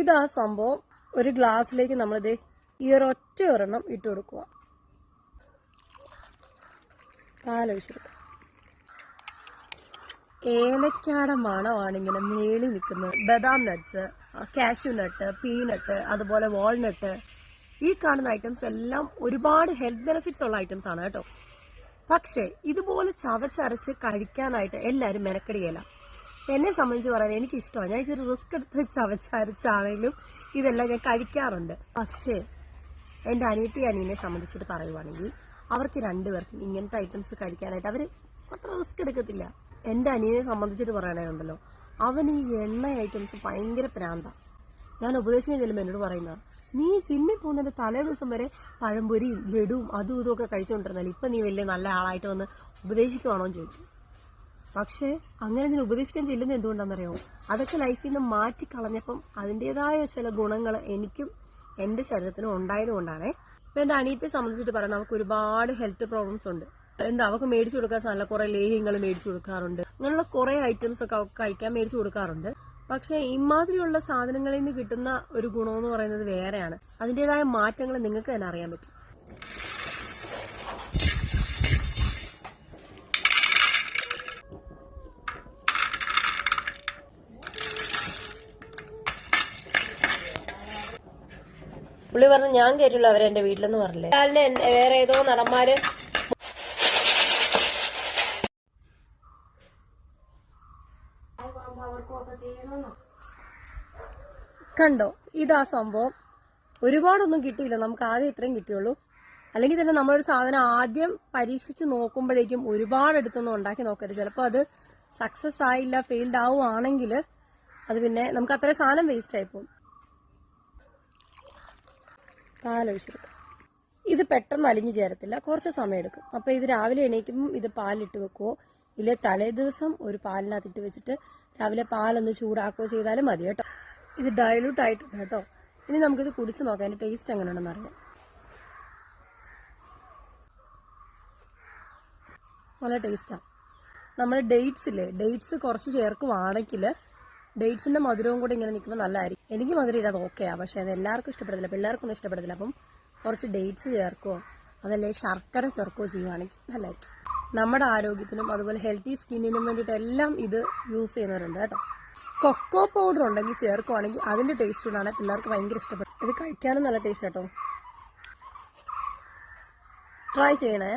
ഇതാ സംഭവം. ഒരു ഗ്ലാസ്സിലേക്ക് നമ്മളിത് ഈ ഒരു ഒറ്റ ഒരെണ്ണം ഇട്ട് കൊടുക്കുക. പാലൊഴിച്ചെടുക്കുക. ഏലക്കാടെ മണമാണ് ഇങ്ങനെ മേളി നിൽക്കുന്നത്. ബദാം നട്ട്സ്, കാഷ്യൂ നട്ട്, പീനട്ട്, അതുപോലെ വാൾനട്ട്, ഈ കാണുന്ന ഐറ്റംസ് എല്ലാം ഒരുപാട് ഹെൽത്ത് ബെനിഫിറ്റ്സ് ഉള്ള ഐറ്റംസ് ആണ് കേട്ടോ. പക്ഷെ ഇതുപോലെ ചവച്ചരച്ച് കഴിക്കാനായിട്ട് എല്ലാവരും മെനക്കെടുകയില്ല. എന്നെ സംബന്ധിച്ച് പറയാൻ എനിക്ക് ഇഷ്ടമാണ്. ഞാൻ ഇച്ചിരി റിസ്ക് എടുത്ത് ചവച്ചരച്ചാണെങ്കിലും ഇതെല്ലാം ഞാൻ കഴിക്കാറുണ്ട്. പക്ഷേ എൻ്റെ അനിയനെ സംബന്ധിച്ചിട്ട് പറയുവാണെങ്കിൽ അവർക്ക് രണ്ടുപേർക്കും ഇങ്ങനത്തെ ഐറ്റംസ് കഴിക്കാനായിട്ട് അവർ അത്ര റിസ്ക് എടുക്കത്തില്ല. എൻ്റെ അനിയനെ സംബന്ധിച്ചിട്ട് പറയാനായിട്ടുണ്ടല്ലോ, അവൻ ഈ എണ്ണ ഐറ്റംസ് ഭയങ്കര പ്രാന്താണ്. ഞാൻ ഉപദേശിക്കാൻ ചെല്ലുമ്പോൾ എന്നോട് പറയുന്ന, നീ ജിമ്മിൽ പോകുന്നതിന്റെ തലേ ദിവസം വരെ പഴംപൊരിയും ലഡുവും അതും ഇതുമൊക്കെ കഴിച്ചുകൊണ്ടിരുന്നാൽ ഇപ്പൊ നീ വലിയ നല്ല ആളായിട്ട് വന്ന് ഉപദേശിക്കുവാണോ എന്ന് ചോദിച്ചു. പക്ഷെ അങ്ങനെ ഞാൻ ഉപദേശിക്കാൻ ചെല്ലുന്നത് എന്തുകൊണ്ടാണെന്നറിയാമോ? അതൊക്കെ ലൈഫിൽ നിന്ന് മാറ്റിക്കളഞ്ഞപ്പം അതിൻ്റെതായ ചില ഗുണങ്ങൾ എനിക്കും എൻ്റെ ശരീരത്തിനും ഉണ്ടായതുകൊണ്ടാണേ. ഇപ്പൊ എൻ്റെ അനിയത്തെ സംബന്ധിച്ചിട്ട് പറയാം, നമുക്ക് ഒരുപാട് ഹെൽത്ത് പ്രോബ്ലംസ് ഉണ്ട്. അവർക്ക് മേടിച്ചു കൊടുക്കാൻ സാധനം കുറെ ലേഹ്യങ്ങൾ മേടിച്ചു കൊടുക്കാറുണ്ട്. അങ്ങനെയുള്ള കുറെ ഐറ്റംസ് ഒക്കെ അവർക്ക് കഴിക്കാൻ മേടിച്ചു കൊടുക്കാറുണ്ട്. പക്ഷെ ഇമാതിരിയുള്ള സാധനങ്ങളിൽ നിന്ന് കിട്ടുന്ന ഒരു ഗുണമെന്ന് പറയുന്നത് വേറെയാണ്. അതിൻ്റെതായ മാറ്റങ്ങൾ നിങ്ങൾക്ക് തന്നെ അറിയാൻ പറ്റും. പുള്ളി പറഞ്ഞു, ഞാൻ കേട്ടില്ല അവരെന്റെ വീട്ടിലെന്ന് പറഞ്ഞില്ലേ. വേറെ ഏതോ നടന്മാര് കണ്ടോ? ഇതാ സംഭവം. ഒരുപാടൊന്നും കിട്ടിയില്ല, നമുക്ക് ആകെ ഇത്രയും കിട്ടിയുള്ളൂ. അല്ലെങ്കിൽ തന്നെ നമ്മളൊരു സാധനം ആദ്യം പരീക്ഷിച്ച് നോക്കുമ്പോഴേക്കും ഒരുപാട് എടുത്തൊന്നും ഉണ്ടാക്കി നോക്കരുത്. ചിലപ്പോൾ അത് സക്സസ് ആയില്ല, ഫെയിൽഡ് ആവുകയാണെങ്കിൽ അത് പിന്നെ നമുക്ക് അത്രയും സാധനം വേസ്റ്റ് ആയിപ്പോകും. പാലൊഴിച്ചെടുക്കും. ഇത് പെട്ടെന്ന് അലിഞ്ഞു ചേരത്തില്ല, കുറച്ച് സമയം എടുക്കും. അപ്പൊ ഇത് രാവിലെ എണീക്കുമ്പോൾ ഇത് പാലിട്ട് വെക്കുവോ, ഇല്ല തലേ ദിവസം ഒരു പാലിനകത്തിട്ട് വെച്ചിട്ട് രാവിലെ പാലൊന്ന് ചൂടാക്കുകയോ ചെയ്താലും മതി കേട്ടോ. ഇത് ഡയലൂട്ട് ആയിട്ടുണ്ട് കേട്ടോ. ഇനി നമുക്കിത് കുടിച്ച് നോക്കാം, അതിന്റെ ടേസ്റ്റ് എങ്ങനെയാണെന്ന് അറിയാം. നല്ല ടേസ്റ്റാണ്. നമ്മൾ ഡേറ്റ്സ് കുറച്ച് ചേർക്കുവാണെങ്കിൽ ഡേറ്റ്സിന്റെ മധുരവും കൂടി ഇങ്ങനെ നിൽക്കുമ്പോൾ നല്ലതായിരിക്കും. എനിക്ക് മധുരം ഇല്ലാതെ ഓക്കെയാണ്, പക്ഷെ അത് എല്ലാവർക്കും ഇഷ്ടപ്പെടത്തില്ല, പിള്ളേർക്കൊന്നും ഇഷ്ടപ്പെടത്തില്ല. അപ്പം കുറച്ച് ഡേറ്റ്സ് ചേർക്കുകയോ അതല്ലേ ശർക്കര ചേർക്കുകയോ ചെയ്യുവാണെങ്കിൽ നല്ലതായിരിക്കും. നമ്മുടെ ആരോഗ്യത്തിനും അതുപോലെ ഹെൽത്തി സ്കിന്നിനും വേണ്ടിയിട്ട് എല്ലാം ഇത് യൂസ് ചെയ്യുന്നവരുണ്ട് കേട്ടോ. കൊക്കോ പൗഡർ ഉണ്ടെങ്കിൽ ചേർക്കുവാണെങ്കിൽ അതിന്റെ ടേസ്റ്റ് കൊണ്ടാണ് പിള്ളേർക്ക് ഭയങ്കര ഇഷ്ടപ്പെടും. ഇത് കഴിക്കാനും നല്ല ടേസ്റ്റ് കേട്ടോ. ട്രൈ ചെയ്യണേ.